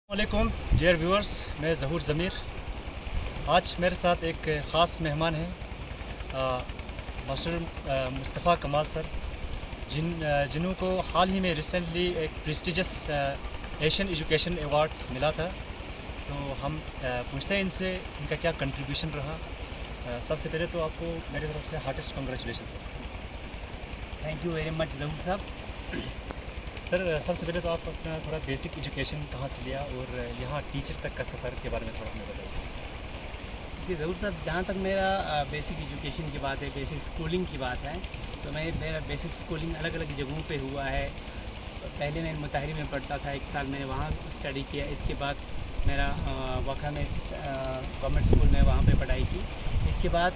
वालेकुम dear viewers, मैं ज़हूर ज़मीर। आज मेरे साथ एक ख़ास मेहमान हैं, मास्टर मुस्तफ़ा कमाल सर, जिनको हाल ही में रिसेंटली एक प्रेस्टिजियस एशियन एजुकेशन अवार्ड मिला था। तो हम पूछते हैं इनसे इनका क्या कंट्रीब्यूशन रहा। सबसे पहले तो आपको मेरी तरफ से heartiest congratulation sir. Thank you very much ज़हूर साहब। सर सबसे पहले तो आप अपना थोड़ा बेसिक एजुकेशन कहाँ से लिया और यहाँ टीचर तक का सफ़र के बारे में थोड़ा हमें बताइए। जी ज़हूर साहब, जहाँ तक मेरा बेसिक एजुकेशन की बात है, बेसिक स्कूलिंग की बात है, तो मेरा बेसिक स्कूलिंग अलग अलग जगहों पे हुआ है। पहले मैं मुताहिरी में पढ़ता था, 1 साल मैंने वहाँ स्टडी किया। इसके बाद मेरा वखा में गवर्नमेंट स्कूल में वहाँ पे पढ़ाई की। इसके बाद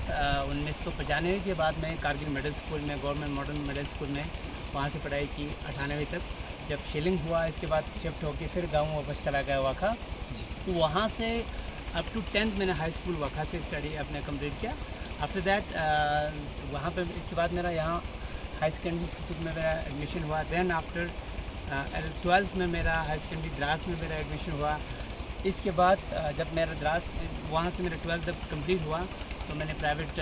1995 के बाद मैं कारगिल मिडिल स्कूल में, गवर्नमेंट मॉडर्न मिडिल स्कूल में वहाँ से पढ़ाई की 98 तक। जब शिलिंग हुआ, इसके बाद शिफ्ट होकर फिर गाँव वापस चला गया वखा। तो वहाँ से अप टू 10th मैंने हाई स्कूल वखा से स्टडी अपने कंप्लीट किया। आफ्टर दैट वहाँ पे इसके बाद मेरा यहाँ हाई सेकेंडरी इंस्टीट्यूट में मेरा एडमिशन हुआ। दैन आफ्टर 12th में मेरा हाई सेकेंडरी द्रास में मेरा एडमिशन हुआ। इसके बाद जब मेरा द्रास वहाँ से मेरा 12th जब कम्प्लीट हुआ तो मैंने प्राइवेट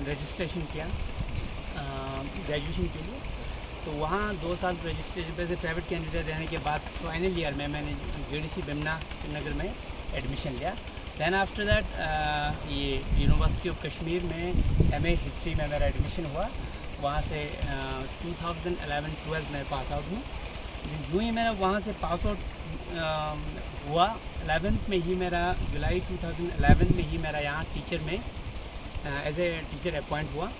रजिस्ट्रेशन किया ग्रेजुएशन के लिए। तो वहाँ 2 साल रजिस्ट्रेशन पे से प्राइवेट कैंडिडेट रहने के बाद फाइनल ईयर में मैंने GDC बिमना श्रीनगर में एडमिशन लिया। दैन आफ्टर दैट ये यूनिवर्सिटी ऑफ कश्मीर में MA हिस्ट्री में मेरा एडमिशन हुआ। वहाँ से 2011-12 में पास आउट हूँ। जो ही मेरा वहाँ से पास आउट हुआ, 11th में ही मेरा जुलाई 2011 में ही मेरा यहाँ टीचर में एज ए टीचर अपॉइंट हुआ।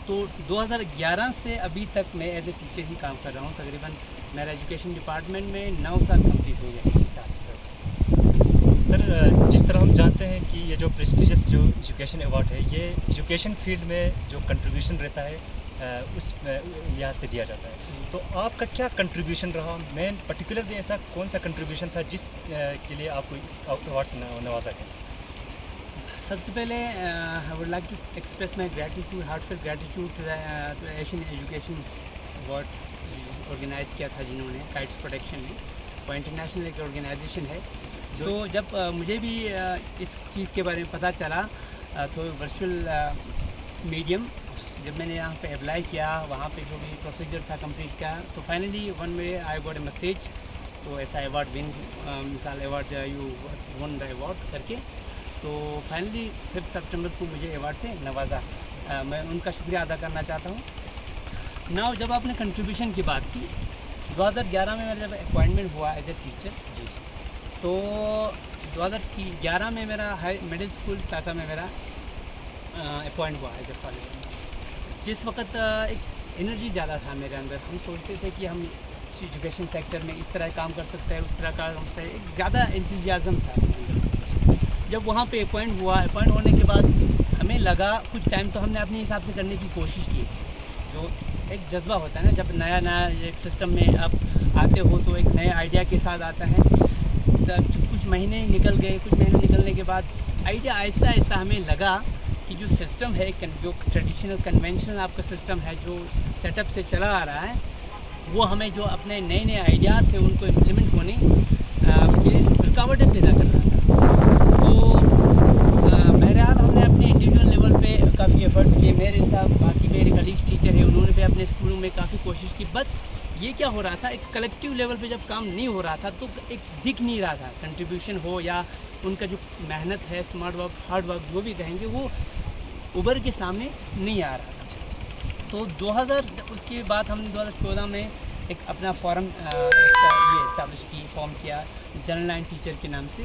तो 2011 से अभी तक मैं एज ए टीचर ही काम कर रहा हूँ। तकरीबन मेरा एजुकेशन डिपार्टमेंट में 9 साल कंप्लीट हो गया इसी साल। सर जिस तरह हम जानते हैं कि ये जो प्रेस्टिजियस जो एजुकेशन अवार्ड है, ये एजुकेशन फील्ड में जो कंट्रीब्यूशन रहता है उस लिहाज से दिया जाता है। तो आपका क्या कंट्रीब्यूशन रहा, मेन पर्टिकुलरली ऐसा कौन सा कंट्रीब्यूशन था जिस के लिए आपको इस अवार्ड से नवाजा गया? सबसे पहले I would like to express my gratitude, heartful gratitude to Asian education award organise किया था जिन्होंने, काइट्स प्रोटेक्शन में। वो इंटरनेशनल एक ऑर्गेनाइजेशन है। तो जब मुझे भी इस चीज़ के बारे में पता चला तो वर्चुअल मीडियम जब मैंने यहाँ पे अप्लाई किया, वहाँ पे जो भी प्रोसीजर था कंप्लीट किया, तो finally one way I got a message. तो ऐसा अवार्ड विन, मिसाल award you one the award करके। तो फाइनली 5 सितंबर को मुझे अवार्ड से नवाजा। मैं उनका शुक्रिया अदा करना चाहता हूँ। नाउ जब आपने कंट्रीब्यूशन की बात की, 2011 में मेरा जब अपॉइंटमेंट हुआ एज ए टीचर जी, तो 2011 में मेरा हाई मिडिल स्कूल प्लाजा में मेरा अपॉइंट हुआ एज ए कॉलेज। जिस वक्त एक एनर्जी ज़्यादा था मेरे अंदर, हम सोचते थे कि हम एजुकेशन सेक्टर में इस तरह काम कर सकते हैं, उस तरह का हमसे एक ज़्यादा एंथुसियाज़म था मेरे अंदर। जब वहाँ पे अपॉइंट हुआ, अपॉइंट होने के बाद हमें लगा कुछ टाइम तो हमने अपने हिसाब से करने की कोशिश की। जो एक जज्बा होता है ना, जब नया नया एक सिस्टम में आप आते हो तो एक नए आइडिया के साथ आता है। कुछ महीने निकल गए, कुछ महीने निकलने के बाद आइडिया आहिस्ता आहिस्ता हमें लगा कि जो सिस्टम है, जो ट्रेडिशनल कन्वेंशनल आपका सिस्टम है जो सेटअप से चला आ रहा है, वो हमें जो अपने नए नए आइडियाज़ से उनको इम्प्लीमेंट होने के रुकावटें पैदा कर रहा था। तो बहरहाल हमने अपने इंडिविजुअल लेवल पे काफ़ी एफर्ट्स किए। मेरे साथ बाकी मेरे कलीग टीचर हैं, उन्होंने भी अपने स्कूलों में काफ़ी कोशिश की। बट ये क्या हो रहा था, एक कलेक्टिव लेवल पे जब काम नहीं हो रहा था तो एक दिख नहीं रहा था कंट्रीब्यूशन हो या उनका जो मेहनत है, स्मार्ट वर्क, हार्ड वर्क जो भी कहेंगे, वो उभर के सामने नहीं आ रहा था। तो 2000 उसके बाद हमने 2014 में एक अपना फॉरम ये इस्टेब्लिश की, फॉर्म किया जनरल लाइन टीचर के नाम से।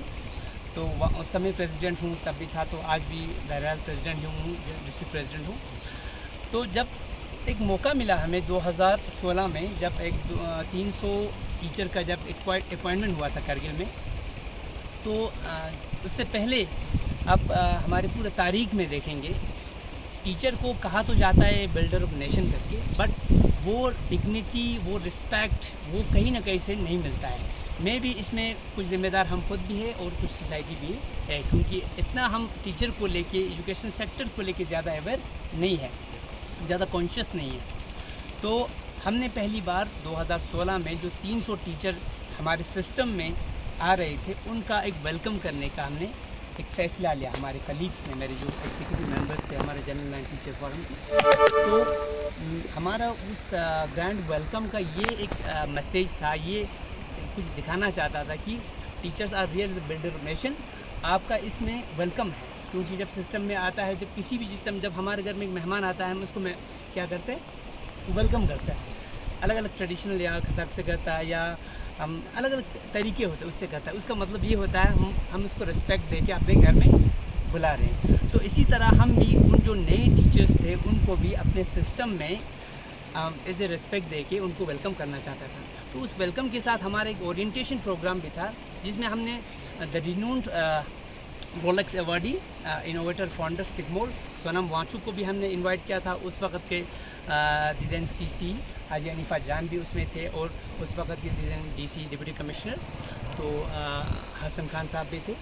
तो उसका मैं प्रेसिडेंट हूँ, तब भी था, तो आज भी बहरहाल प्रेसिडेंट हूँ, डिस्ट्रिक्ट प्रेसिडेंट हूँ। तो जब एक मौका मिला हमें 2016 में, जब एक 300 टीचर का जब अपॉइंटमेंट हुआ था करगिल में, तो उससे पहले आप हमारे पूरे तारीख में देखेंगे, टीचर को कहा तो जाता है बिल्डर ऑफ नेशन करके, बट वो डिग्निटी, वो रिस्पेक्ट, वो कहीं ना कहीं से नहीं मिलता है। मैं भी इसमें कुछ ज़िम्मेदार हम खुद भी है और कुछ सोसाइटी भी है, क्योंकि इतना हम टीचर को लेके, एजुकेशन सेक्टर को लेके ज़्यादा अवेयर नहीं है, ज़्यादा कॉन्शियस नहीं है। तो हमने पहली बार 2016 में जो 300 टीचर हमारे सिस्टम में आ रहे थे उनका एक वेलकम करने का हमने एक फ़ैसला लिया। हमारे कलीग्स ने, मेरे जो एग्जीक्यूटिव मेंबर्स थे हमारे जनरल लाइन टीचर फोरम के, तो हमारा उस ग्रैंड वेलकम का ये एक मैसेज था, ये कुछ दिखाना चाहता था कि teachers are real builder of nation. आपका इसमें वेलकम है, क्योंकि जब सिस्टम में आता है, जब किसी भी सिस्टम, जब हमारे घर में एक मेहमान आता है हम उसको क्या करते हैं, वेलकम करते हैं। अलग अलग ट्रेडिशनल या कथक से करता है, या हम अलग अलग तरीके होते हैं उससे करता है। उसका मतलब ये होता है हम उसको रिस्पेक्ट दे के अपने घर में बुला रहे हैं। तो इसी तरह हम भी उन जो नए टीचर्स थे उनको भी अपने सिस्टम में एज ए रिस्पेक्ट दे के उनको वेलकम करना चाहता था। तो उस वेलकम के साथ हमारा एक ओरिएंटेशन प्रोग्राम भी था, जिसमें हमने the renowned Rolex awardee innovator founder SECMOL Sonam Wangchuk को भी हमने इनवाइट किया था। उस वक्त के डिज़ाइन CC हाजी अनीफा जान भी उसमें थे, और उस वक्त के डिज़ाइन DC डिप्टी कमिश्नर तो हसन खान साहब भी थे।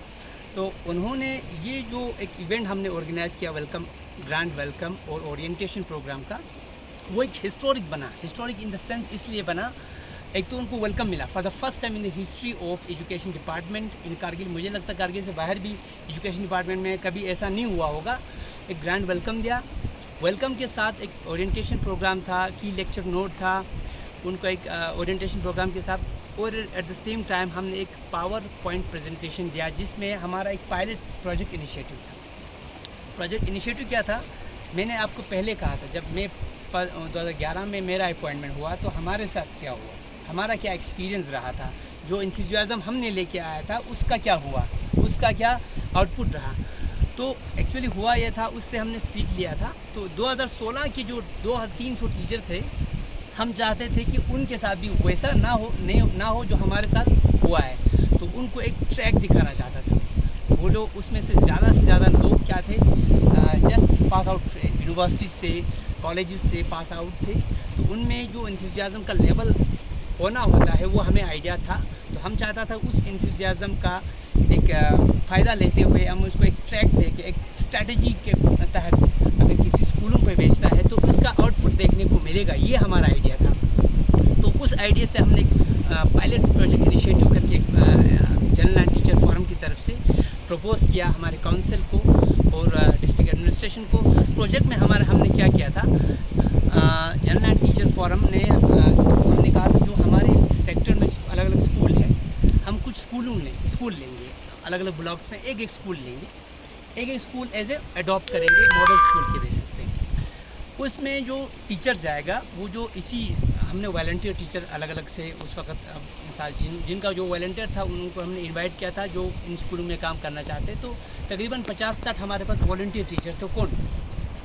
तो उन्होंने ये जो एक इवेंट हमने ऑर्गेनाइज़ किया, वेलकम, ग्रैंड वेलकम और ओरिएंटेशन प्रोग्राम का, वो एक हिस्टोरिक बना। हिस्टोरिक इन द सेंस इसलिए बना, एक तो उनको वेलकम मिला for the first time in the history of education department in Kargil. मुझे लगता है कारगिल से बाहर भी एजुकेशन डिपार्टमेंट में कभी ऐसा नहीं हुआ होगा। एक ग्रैंड वेलकम दिया, वेलकम के साथ एक ओरिएंटेशन प्रोग्राम था, की लेक्चर नोट था उनको एक ओरिएंटेशन प्रोग्राम के साथ, और एट द सेम टाइम हमने एक पावर पॉइंट प्रेजेंटेशन दिया, जिसमें हमारा एक पायलट प्रोजेक्ट इनिशिएटिव था। प्रोजेक्ट इनिशिएटिव क्या था, मैंने आपको पहले कहा था, जब मैं 2011 में मेरा अपॉइंटमेंट हुआ तो हमारे साथ क्या हुआ, हमारा क्या एक्सपीरियंस रहा था, जो इंथुजियाज़म हमने लेके आया था उसका क्या हुआ, उसका क्या आउटपुट रहा। तो एक्चुअली हुआ यह था, उससे हमने सीख लिया था। तो 2016 के जो 2300 टीचर थे, हम चाहते थे कि उनके साथ भी वैसा ना हो जो हमारे साथ हुआ है। तो उनको एक ट्रैक दिखाना चाहता था। वो लोग उसमें से ज़्यादा लोग क्या थे, जस्ट पास आउट यूनिवर्सिटी से, कॉलेजेस से पास आउट थे। तो उनमें जो इंथुजियाज़म का लेवल होना होता है वो हमें आइडिया था। तो हम चाहता था उस इंथुजियाज़म का एक फ़ायदा लेते हुए हम उसको एक ट्रैक दे के, एक स्ट्रैटेजी के तहत अगर किसी स्कूलों पे भेजता है तो उसका आउटपुट देखने को मिलेगा, ये हमारा आइडिया था। तो उस आइडिया से हमने एक पायलट प्रोजेक्ट इनिशिएटिव करके एक जनरल एंड टीचर फोरम की तरफ से प्रपोज़ किया हमारे काउंसिल को और डिस्ट्रिक्ट एडमिनिस्ट्रेशन को। उस प्रोजेक्ट में हमने क्या किया था, जनरल एंड टीचर फोरम ने हमने कहा था जो हमारे सेक्टर में अलग अलग स्कूल है, हम कुछ स्कूल लेंगे, अलग अलग ब्लॉक्स में एक स्कूल लेंगे, एक स्कूल एज ए अडॉप्ट करेंगे मॉडल स्कूल के बेसिस पे। उसमें जो टीचर जाएगा वो जो इसी हमने वॉलंटियर टीचर अलग अलग से उस वक्त जिनका जो वॉलंटियर था उनको हमने इनवाइट किया था, जो इन स्कूलों में काम करना चाहते। तो तकरीबन 50-60 हमारे पास वॉलंटियर टीचर थे। कौन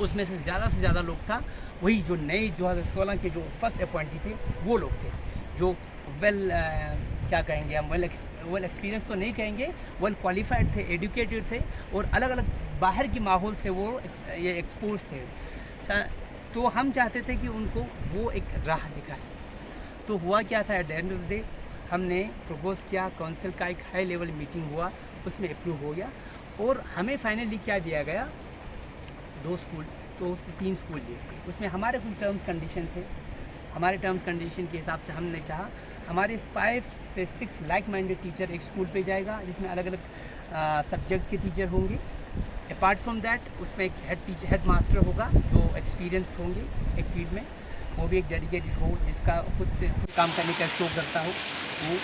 उसमें से ज़्यादा लोग था वही जो नए 2016 के जो फर्स्ट अपॉइंटी थे वो लोग थे, जो क्या कहेंगे हम, वेल एक्सपीरियंस तो नहीं कहेंगे, वेल क्वालिफाइड थे, एजुकेटेड थे, और अलग अलग बाहर की माहौल से वो ये एक्सपोज थे। तो हम चाहते थे कि उनको वो एक राह दिखाए। तो हुआ क्या था, at the end of the day हमने प्रपोज़ किया, काउंसिल का एक हाई लेवल मीटिंग हुआ, उसमें अप्रूव हो गया, और हमें फाइनली क्या दिया गया, 2 स्कूल, तो उससे 3 स्कूल दिए। उसमें हमारे कुछ टर्म्स कंडीशन थे। हमारे टर्म्स कंडीशन के हिसाब से हमने चाहा हमारे 5 से 6 लाइक माइंडेड टीचर एक स्कूल पे जाएगा, जिसमें अलग अलग सब्जेक्ट के टीचर होंगे। अपार्ट फ्रॉम दैट उसमें एक हेड मास्टर होगा जो एक्सपीरियंस्ड होंगे एक फील्ड में, वो भी एक डेडिकेटेड हो, जिसका खुद काम करने का शौक करता हो वो।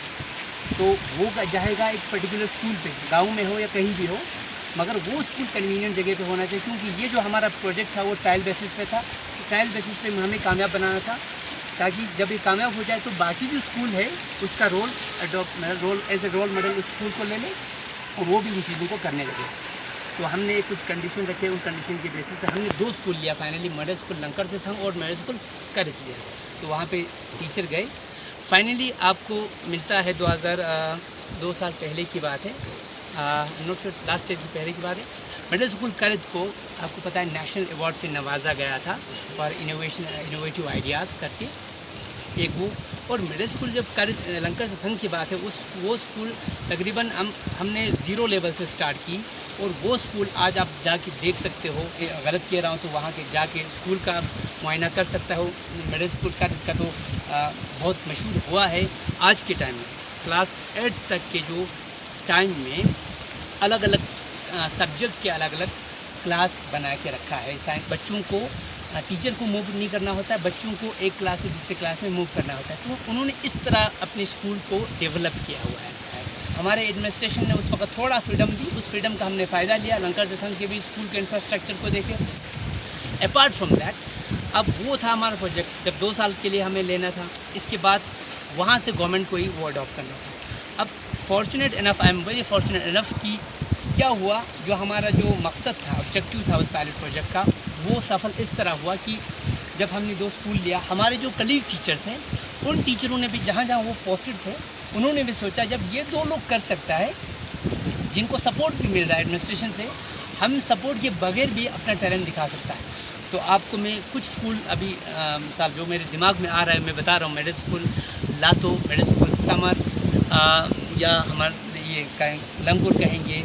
तो वो जाएगा एक पर्टिकुलर स्कूल पे, गांव में हो या कहीं भी हो, मगर वो स्कूल कन्वीनियंट जगह पे होना चाहिए, क्योंकि ये जो हमारा प्रोजेक्ट था वो ट्रायल बेसिस पे था। ट्रायल बेसिस पे हमें कामयाब बनाना था, ताकि जब ये कामयाब हो जाए तो बाकी जो स्कूल है उसका role as a role model उस स्कूल को ले ले और वो भी उन चीज़ों को करने लगे। तो हमने कुछ कंडीशन रखे, उन कंडीशन के बेसिस पे हमने 2 स्कूल लिया फाइनली, मॉडल स्कूल लंकर से था और मॉडल स्कूल करज लिया। तो वहाँ पे टीचर गए। फाइनली आपको मिलता है 2 साल पहले की बात है, नोट से लास्ट ईयर की पहले की बात है। मिडिल स्कूल करज को आपको पता है नेशनल अवार्ड से नवाजा गया था फॉर इनोवेटिव आइडियाज़ करके एक वो। और मिडिल स्कूल जब करज लंकर से थंग की बात है, वो स्कूल तकरीबन हमने 0 लेवल से स्टार्ट की, और वो स्कूल आज आप जाके देख सकते हो। गलत कह रहा हूँ तो वहाँ के जाके स्कूल का मुआयना कर सकता हो। मिडिल स्कूल का तो बहुत मशहूर हुआ है आज के टाइम में। क्लास 8 तक के जो टाइम में अलग अलग सब्जेक्ट के अलग अलग क्लास बना के रखा है। साइंस बच्चों को टीचर को मूव नहीं करना होता है, बच्चों को एक क्लास से दूसरे क्लास में मूव करना होता है। तो उन्होंने इस तरह अपने स्कूल को डेवलप किया हुआ है। हमारे एडमिनिस्ट्रेशन ने उस वक्त थोड़ा फ्रीडम दी, उस फ्रीडम का हमने फ़ायदा लिया। लंकर जथंग के भी स्कूल के इंफ्रास्ट्रक्चर को देखे। अपार्ट फ्रॉम दैट, अब वो था हमारा प्रोजेक्ट जब 2 साल के लिए हमें लेना था, इसके बाद वहाँ से गवर्नमेंट को ही वो अडॉप्ट करना था। अब fortunate enough, I am very fortunate enough कि क्या हुआ, जो हमारा जो मकसद था, ऑब्जेक्टिव था उस पायलट प्रोजेक्ट का, वो सफल इस तरह हुआ कि जब हमने 2 स्कूल लिया, हमारे जो कलीग टीचर थे उन टीचरों ने भी जहाँ जहाँ वो पोस्टेड थे उन्होंने भी सोचा जब ये 2 लोग कर सकता है, जिनको सपोर्ट भी मिल रहा है एडमिनिस्ट्रेशन से, हम सपोर्ट के बगैर भी अपना टैलेंट दिखा सकता है। तो आपको मैं कुछ स्कूल अभी मिसाल जो मेरे दिमाग में आ रहा है मैं बता रहा हूँ। मिडिल स्कूल लातो, मिडिल स्कूल समर, या हमारे ये लंगकोट कहेंगे,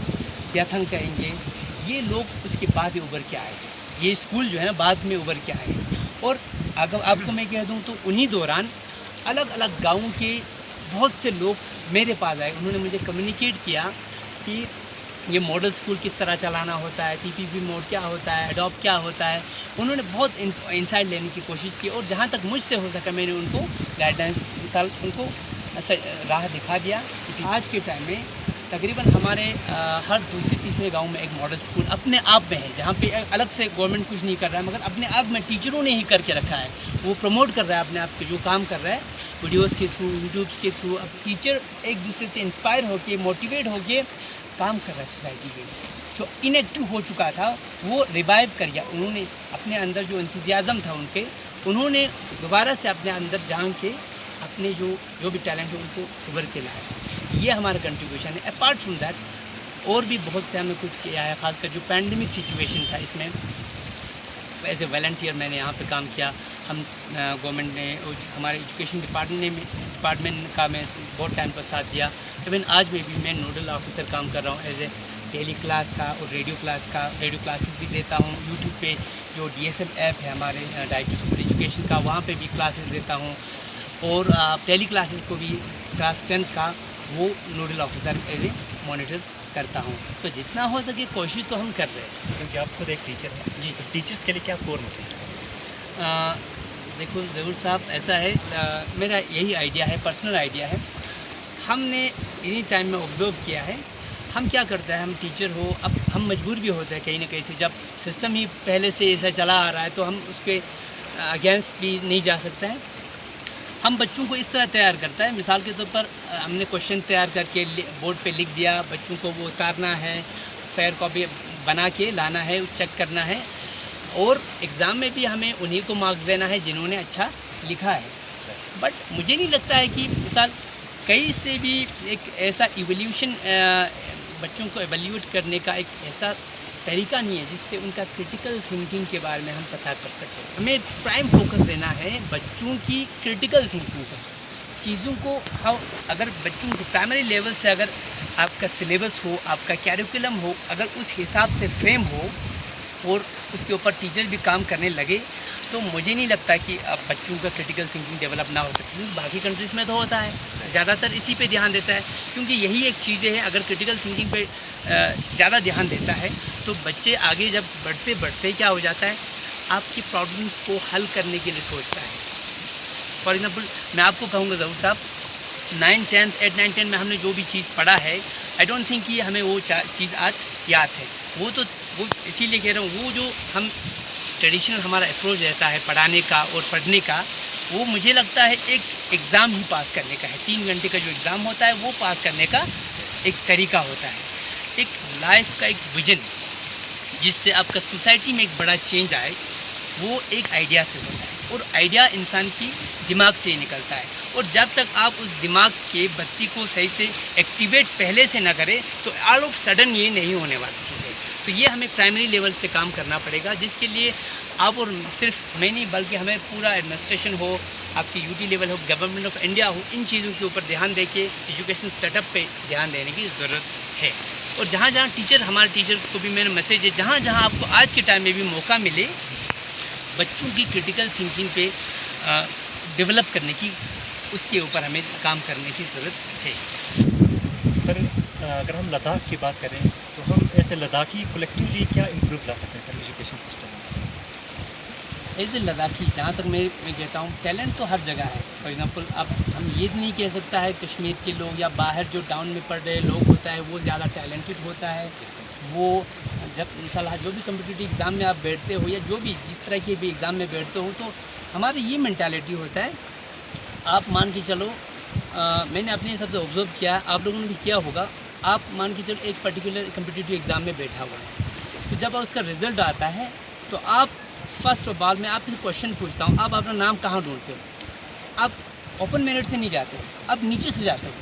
याथंग कहेंगे, ये लोग उसके बाद ही उभर के आए। ये स्कूल जो है ना बाद में उभर के आए। और अगर आपको मैं कह दूँ तो उन्हीं दौरान अलग अलग गाँव के बहुत से लोग मेरे पास आए। उन्होंने मुझे कम्युनिकेट किया कि ये मॉडल स्कूल किस तरह चलाना होता है, पीपीपी मोड क्या होता है, एडॉप्ट क्या होता है। उन्होंने बहुत इंसाइट लेने की कोशिश की और जहाँ तक मुझसे हो सका मैंने उनको गाइडलाइंस मिसाल उनको राह दिखा दिया। आज के टाइम में तकरीबन हमारे हर दूसरे तीसरे गांव में एक मॉडल स्कूल अपने आप में है, जहाँ पे अलग से गवर्नमेंट कुछ नहीं कर रहा है, मगर अपने आप में टीचरों ने ही करके रखा है। वो प्रमोट कर रहा है अपने आप के जो काम कर रहा है वीडियोस के थ्रू, यूट्यूब्स के थ्रू। अब टीचर एक दूसरे से इंस्पायर होके, मोटिवेट होके काम कर रहा है सोसाइटी के लिए। जो इनएक्टिव हो चुका था वो रिवाइव कर गया। उन्होंने अपने अंदर जो एंथुसियाज़म था उनके, उन्होंने दोबारा से अपने अंदर जान के अपने जो भी टैलेंट है उनको उभर के लाया। ये हमारा कंट्रीब्यूशन है। अपार्ट फ्रॉम दैट और भी बहुत से हमें कुछ किया है, ख़ासकर जो पैंडमिक सिचुएशन था इसमें एज ए वॉलंटियर मैंने यहाँ पे काम किया। हम गवर्नमेंट ने हमारे एजुकेशन डिपार्टमेंट का मैं बहुत टाइम पर साथ दिया। इवन आज में भी मैं नोडल ऑफिसर काम कर रहा हूँ एज ए डेली क्लास का और रेडियो क्लासेस भी देता हूँ। यूट्यूब पे जो DSL ऐप है हमारे डायरेक्टर स्कूल एजुकेशन का, वहाँ पे भी क्लासेस देता हूँ। और टेली क्लासेस को भी क्लास 10th का वो nodal officer as a monitor करता हूँ। तो जितना हो सके कोशिश तो हम कर रहे हैं। क्योंकि आप खुद एक टीचर हैं जी, तो टीचर्स के लिए क्या कोर मैसेज है? देखो ज़रूर साहब, ऐसा है मेरा यही आइडिया है, पर्सनल आइडिया है। हमने इन्हीं टाइम में ऑब्ज़र्व किया है, हम क्या करते हैं, हम टीचर हो, अब हम मजबूर भी होते हैं कहीं ना कहीं से। जब सिस्टम ही पहले से ऐसा चला आ रहा है तो हम उसके अगेंस्ट भी नहीं जा सकते हैं। हम बच्चों को इस तरह तैयार करता है, मिसाल के तौर पर हमने क्वेश्चन तैयार करके बोर्ड पे लिख दिया, बच्चों को वो उतारना है, फेयर कॉपी बना के लाना है, चेक करना है, और एग्ज़ाम में भी हमें उन्हीं को मार्क्स देना है जिन्होंने अच्छा लिखा है। बट मुझे नहीं लगता है कि मिसाल कहीं से भी एक ऐसा इवोल्यूशन बच्चों को एवेल्यूएट करने का एक ऐसा तरीका नहीं है जिससे उनका क्रिटिकल थिंकिंग के बारे में हम पता कर सकें। हमें प्राइम फोकस देना है बच्चों की क्रिटिकल थिंकिंग पर। चीज़ों को अगर बच्चों को प्राइमरी लेवल से अगर आपका सिलेबस हो, आपका कैरिकुलम हो, अगर उस हिसाब से फ्रेम हो और उसके ऊपर टीचर भी काम करने लगे, तो मुझे नहीं लगता कि अब बच्चों का क्रिटिकल थिंकिंग डेवलप ना हो सकती। बाकी कंट्रीज़ में तो होता है, ज़्यादातर इसी पे ध्यान देता है, क्योंकि यही एक चीज़ है। अगर क्रिटिकल थिंकिंग पे ज़्यादा ध्यान देता है तो बच्चे आगे जब बढ़ते बढ़ते क्या हो जाता है, आपकी प्रॉब्लम्स को हल करने के लिए सोचता है। फॉर एग्ज़ाम्पल मैं आपको कहूँगा ज़रूर साहब, 9th 10th 8th 9th 10th में हमने जो भी चीज़ पढ़ा है, आई डोंट थिंक कि हमें वो चीज़ आज याद है। वो इसीलिए कह रहा हूँ, वो जो हम ट्रेडिशनल हमारा अप्रोच रहता है पढ़ाने का और पढ़ने का, वो मुझे लगता है एक एग्ज़ाम ही पास करने का है। 3 घंटे का जो एग्ज़ाम होता है वो पास करने का एक तरीका होता है, एक लाइफ का एक विजन जिससे आपका सोसाइटी में एक बड़ा चेंज आए, वो एक आइडिया से होता है। और आइडिया इंसान की दिमाग से ही निकलता है, और जब तक आप उस दिमाग के बत्ती को सही से एक्टिवेट पहले से ना करें तो ऑल ऑफ सडन ये नहीं होने वाली चीज़ें। तो ये हमें प्राइमरी लेवल से काम करना पड़ेगा, जिसके लिए आप और सिर्फ मैं नहीं बल्कि हमें पूरा एडमिनिस्ट्रेशन हो, आपकी यूटी लेवल हो, गवर्नमेंट ऑफ इंडिया हो, इन चीज़ों के ऊपर ध्यान दे के एजुकेशन सेटअप पे ध्यान देने की ज़रूरत है। और जहाँ जहाँ टीचर, हमारे टीचर को भी मेरा मैसेज है, जहाँ जहाँ आपको आज के टाइम में भी मौका मिले बच्चों की क्रिटिकल थिंकिंग पे डेवलप करने की उसके ऊपर हमें काम करने की ज़रूरत है। सर अगर हम लद्दाख की बात करें तो हम ऐसे लद्दाखी कलेक्टिवली क्या इम्प्रूव ला सकते हैं सर एजुकेशन सिस्टम में? एज ए लद्दाखी जहाँ तक मैं कहता हूँ टैलेंट तो हर जगह है। फॉर एग्जांपल अब हम ये नहीं कह सकता है कश्मीर के लोग या बाहर जो टाउन में पढ़ रहे लोग होता है वो ज़्यादा टैलेंटेड होता है। वो जब मिसाल जो भी कम्पिटिटिव एग्ज़ाम में आप बैठते हो या जो भी जिस तरह के भी एग्ज़ाम में बैठते हो तो हमारी ये मैंटालिटी होता है। आप मान के चलो मैंने अपने हिसाब से ऑब्जर्व किया, आप लोगों ने भी किया होगा। आप मान के चलो एक पर्टिकुलर कम्पिटिटिव एग्ज़ाम में बैठा हुआ है, तो जब उसका रिज़ल्ट आता है तो आप फर्स्ट ऑफ ऑल मैं आपसे क्वेश्चन पूछता हूँ, आप अपना नाम कहाँ ढूंढते हो? आप ओपन मेरिट से नहीं जाते हो, आप नीचे से जाते हो,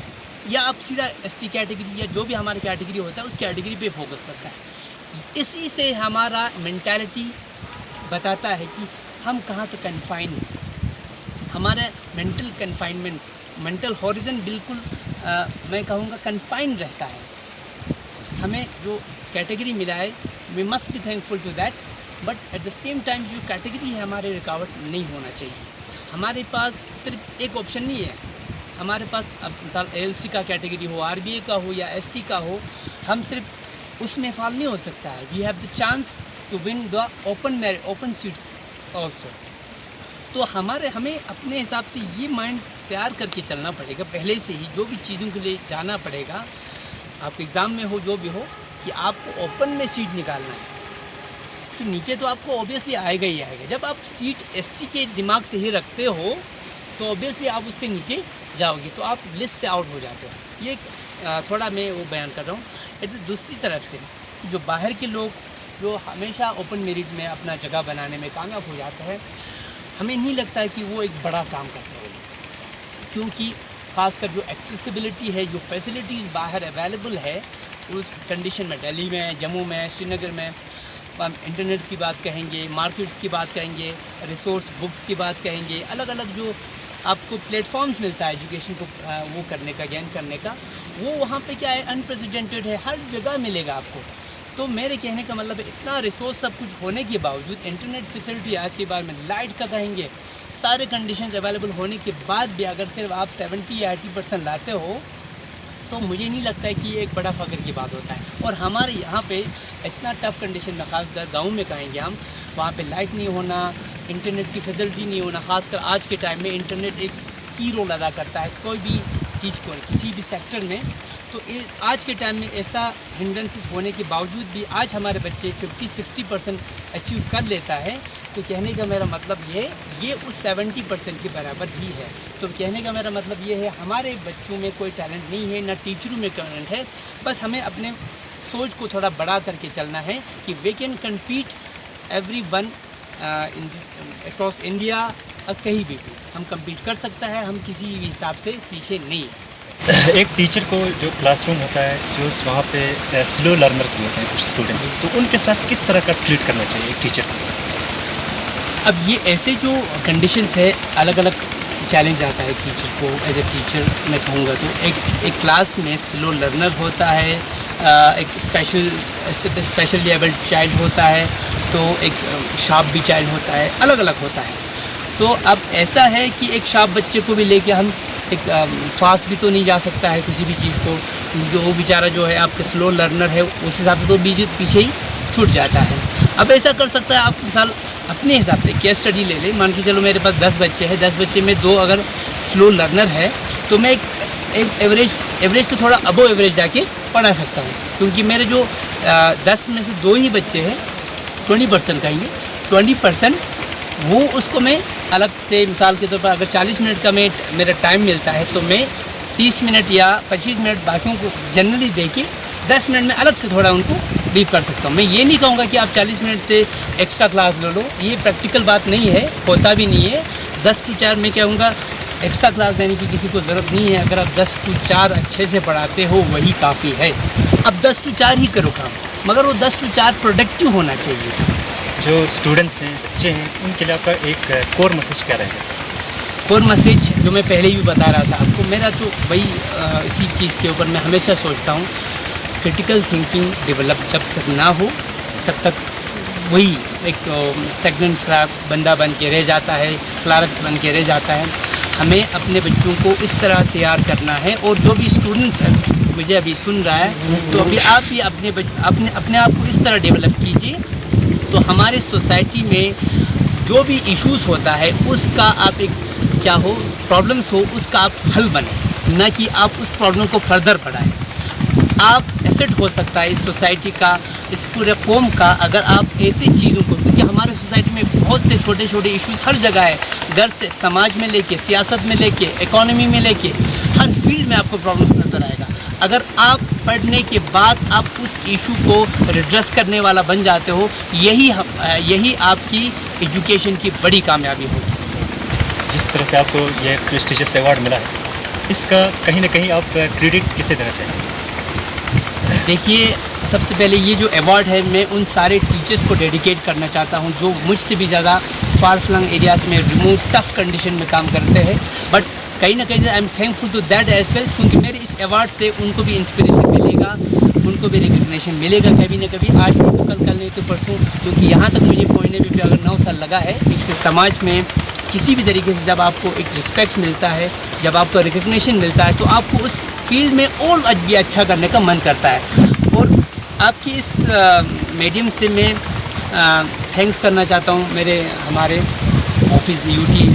या आप सीधा एसटी कैटेगरी या जो भी हमारी कैटेगरी होता है उस कैटेगरी पे फोकस करता है। इसी से हमारा मेंटालिटी बताता है कि हम कहाँ तो कन्फाइन हैं। हमारा मेंटल कन्फाइनमेंट, मेंटल हॉरिजन बिल्कुल मैं कहूँगा कन्फाइन रहता है। हमें जो कैटेगरी मिला है we must be thankful to that, but at the same time जो कैटेगरी है हमारे रुकावट नहीं होना चाहिए। हमारे पास सिर्फ एक ऑप्शन नहीं है, हमारे पास अब मिसाल एलसी का कैटेगरी हो, आरबीए का हो या एसटी का हो, हम सिर्फ उसमें फाल नहीं हो सकता है। We have the chance to win the open seats also. तो हमें अपने हिसाब से ये माइंड तैयार करके चलना पड़ेगा पहले से ही, जो भी चीज़ों के लिए जाना पड़ेगा। आप एग्ज़ाम में हो जो भी हो कि आपको ओपन में सीट निकालना है, तो नीचे तो आपको ऑब्वियसली आएगा ही आएगा। जब आप सीट एसटी के दिमाग से ही रखते हो तो ऑब्वियसली आप उससे नीचे जाओगे, तो आप लिस्ट से आउट हो जाते हो। ये थोड़ा मैं वो बयान कर रहा हूँ। दूसरी तरफ से जो बाहर के लोग जो हमेशा ओपन मेरिट में अपना जगह बनाने में कामयाब हो जाते हैं, हमें नहीं लगता है कि वो एक बड़ा काम करते हैं, क्योंकि ख़ासकर जो एक्सेसिबिलिटी है, जो फैसिलिटीज़ बाहर अवेलेबल है उस कंडीशन में, दिल्ली में, जम्मू में, श्रीनगर में, हम इंटरनेट की बात कहेंगे, मार्केट्स की बात कहेंगे, रिसोर्स बुक्स की बात कहेंगे, अलग अलग जो आपको प्लेटफॉर्म्स मिलता है एजुकेशन को वो करने का, गेन करने का, वो वहाँ पे क्या है अनप्रेसिडेंटेड है, हर जगह मिलेगा आपको। तो मेरे कहने का मतलब इतना रिसोर्स सब कुछ होने के बावजूद, इंटरनेट फैसिलिटी आज के बारे में, लाइट का कहेंगे, सारे कंडीशंस अवेलेबल होने के बाद भी अगर सिर्फ आप 70 या 80% लाते हो तो मुझे नहीं लगता है कि ये एक बड़ा फ़ख्र की बात होता है। और हमारे यहाँ पे इतना टफ़ कंडीशन में, ख़ासकर गांव में कहेंगे हम, वहाँ पे लाइट नहीं होना, इंटरनेट की फैसिलिटी नहीं होना, ख़ासकर आज के टाइम में इंटरनेट एक की रोल अदा करता है कोई भी चीज़ को, किसी भी सेक्टर में। तो आज के टाइम में ऐसा हिंड्रेंसेस होने के बावजूद भी आज हमारे बच्चे 50-60% अचीव कर लेता है। तो कहने का मेरा मतलब ये उस 70% के बराबर ही है। तो कहने का मेरा मतलब ये है हमारे बच्चों में कोई टैलेंट नहीं है, ना टीचरों में टैलेंट है, बस हमें अपने सोच को थोड़ा बड़ा करके चलना है कि we can compete every one in this across India. कहीं भी हम कम्पीट कर सकता है, हम किसी भी हिसाब से पीछे नहीं है। एक टीचर को जो क्लासरूम होता है, जो वहाँ पे स्लो लर्नर्स भी होते हैं कुछ स्टूडेंट्स, तो उनके साथ किस तरह का ट्रीट करना चाहिए एक टीचर को? अब ये ऐसे जो कंडीशंस है, अलग अलग चैलेंज आता है टीचर को। एज ए टीचर मैं कहूँगा तो एक क्लास में स्लो लर्नर होता है, एक स्पेशली एबल्ड चाइल्ड होता है, तो एक शार्प भी चाइल्ड होता है, अलग अलग होता है। तो अब ऐसा है कि एक शार्प बच्चे को भी लेके हम एक फास्ट भी तो नहीं जा सकता है किसी भी चीज़ को, जो वो बेचारा जो है आपके स्लो लर्नर है उस हिसाब से तो बीच पीछे ही छूट जाता है। अब ऐसा कर सकता है, आप मिसाल अपने हिसाब से केस स्टडी ले लें, मान के चलो मेरे पास 10 बच्चे हैं, 10 बच्चे में 2 अगर स्लो लर्नर है तो मैं एक एवरेज से थोड़ा अबो एवरेज जाके पढ़ा सकता हूँ, क्योंकि मेरे जो 10 में से 2 ही बच्चे हैं, 20% कहेंगे, 20% वो उसको मैं अलग से, मिसाल के तौर पर अगर 40 मिनट का मेरा टाइम मिलता है तो मैं 30 मिनट या 25 मिनट बाकियों को जनरली दे के 10 मिनट में अलग से थोड़ा उनको डीप कर सकता हूँ। मैं ये नहीं कहूँगा कि आप 40 मिनट से एक्स्ट्रा क्लास ले लो, ये प्रैक्टिकल बात नहीं है, होता भी नहीं है। 10 to 4 मैं कहूँगा एक्स्ट्रा क्लास देने की किसी को ज़रूरत नहीं है। अगर आप 10 to 4 अच्छे से पढ़ाते हो वही काफ़ी है। अब 10 to 4 ही करो काम, मगर वो 10 to 4 प्रोडक्टिव होना चाहिए। जो स्टूडेंट्स हैं, बच्चे हैं, उनके लिए आपका एक कोर मैसेज क्या रहेगा? कोर मैसेज जो मैं पहले ही बता रहा था आपको, मेरा जो वही इसी चीज़ के ऊपर मैं हमेशा सोचता हूँ, क्रिटिकल थिंकिंग डेवलप जब तक ना हो तब तक वही एक स्टेगनेंट सा बंदा बन के रह जाता है, क्लार्क्स बन के रह जाता है। हमें अपने बच्चों को इस तरह तैयार करना है। और जो भी स्टूडेंट्स मुझे अभी सुन रहा है, तो अभी आप भी अपने आप को इस तरह डेवलप कीजिए, तो हमारे सोसाइटी में जो भी इश्यूज़ होता है उसका आप एक क्या हो, प्रॉब्लम्स हो, उसका आप हल बने, ना कि आप उस प्रॉब्लम को फर्दर बढ़ाएं। आप एसेट हो सकता है इस सोसाइटी का, इस पूरे कौम का, अगर आप ऐसी चीज़ों को, क्योंकि हमारे सोसाइटी में बहुत से छोटे छोटे इश्यूज़ हर जगह है, घर से समाज में लेके, सियासत में लेके, इकोनॉमी में लेके, हर फील्ड में आपको प्रॉब्लम्स नज़र आएगा। अगर आप पढ़ने के बाद आप उस इशू को रिड्रेस करने वाला बन जाते हो, यही आपकी एजुकेशन की बड़ी कामयाबी होगी। जिस तरह से आपको ये प्रेस्टिजियस अवार्ड मिला है, इसका कहीं ना कहीं आप क्रेडिट किसे देना चाहेंगे? देखिए, सबसे पहले ये जो अवार्ड है, मैं उन सारे टीचर्स को डेडिकेट करना चाहता हूँ जो मुझसे भी ज़्यादा फार फ्लंग एरियाज़ में, रिमोट टफ़ कंडीशन में काम करते हैं, बट कहीं ना कहीं I am thankful to that as well, क्योंकि मेरे इस अवार्ड से उनको भी इंस्पिरेशन मिलेगा, उनको भी रिकग्निशन मिलेगा कभी ना कभी, आज नहीं तो कल नहीं तो परसों, क्योंकि यहाँ तक मुझे पहुँचने में भी अगर 9 साल लगा है। इससे समाज में किसी भी तरीके से जब आपको एक रिस्पेक्ट मिलता है, जब आपको रिकग्निशन मिलता है, तो आपको उस फील्ड में और भी अच्छा करने का मन करता है। और आपकी इस मीडियम से मैं थैंक्स करना चाहता हूँ हमारे ऑफिस यूटी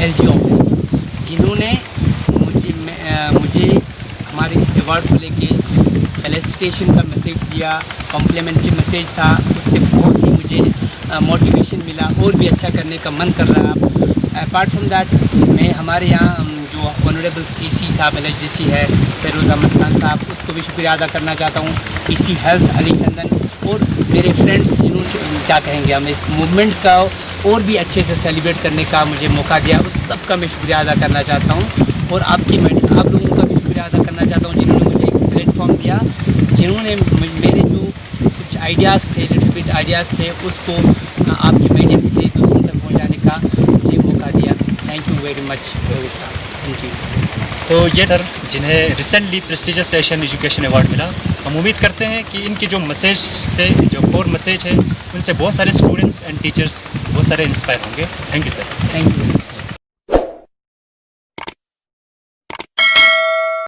LG ऑफिस, जिन्होंने मुझे हमारे इस अवार्ड को लेके फेलिसिटेशन का मैसेज दिया, कॉम्प्लीमेंट्री मैसेज था, उससे बहुत ही मुझे मोटिवेशन मिला और भी अच्छा करने का मन कर रहा है। अपार्ट फ्रॉम दैट, मैं हमारे यहाँ जो ऑनरेबल CC साहब LHGC है, फेरोज़ अहमद खान साहब, उसको भी शुक्रिया अदा करना चाहता हूँ। EC हेल्थ अली चंदन और मेरे फ्रेंड्स, जिन्होंने क्या कहेंगे, हम इस मूवमेंट का और भी अच्छे से सेलिब्रेट करने का मुझे मौका दिया, उस सब का मैं शुक्रिया अदा करना चाहता हूँ। और आप लोगों का भी शुक्रिया अदा करना चाहता हूँ, जिन्होंने मुझे एक प्लेटफॉर्म दिया, जिन्होंने मेरे जो कुछ आइडियाज़ थे, लिटिल बिट आइडियाज़ थे, उसको आपके मीडियम से दूसरों तक पहुँचाने का मुझे मौका दिया। थैंक यू वेरी मच साहब, थैंक यू। तो ये सर, जिन्हें recently prestigious Asian education award मिला, हम उम्मीद करते हैं कि इनकी जो मैसेज से, जो कोर मैसेज है, उनसे बहुत सारे स्टूडेंट्स एंड टीचर्स बहुत सारे इंस्पायर होंगे। Thank you sir. Thank you.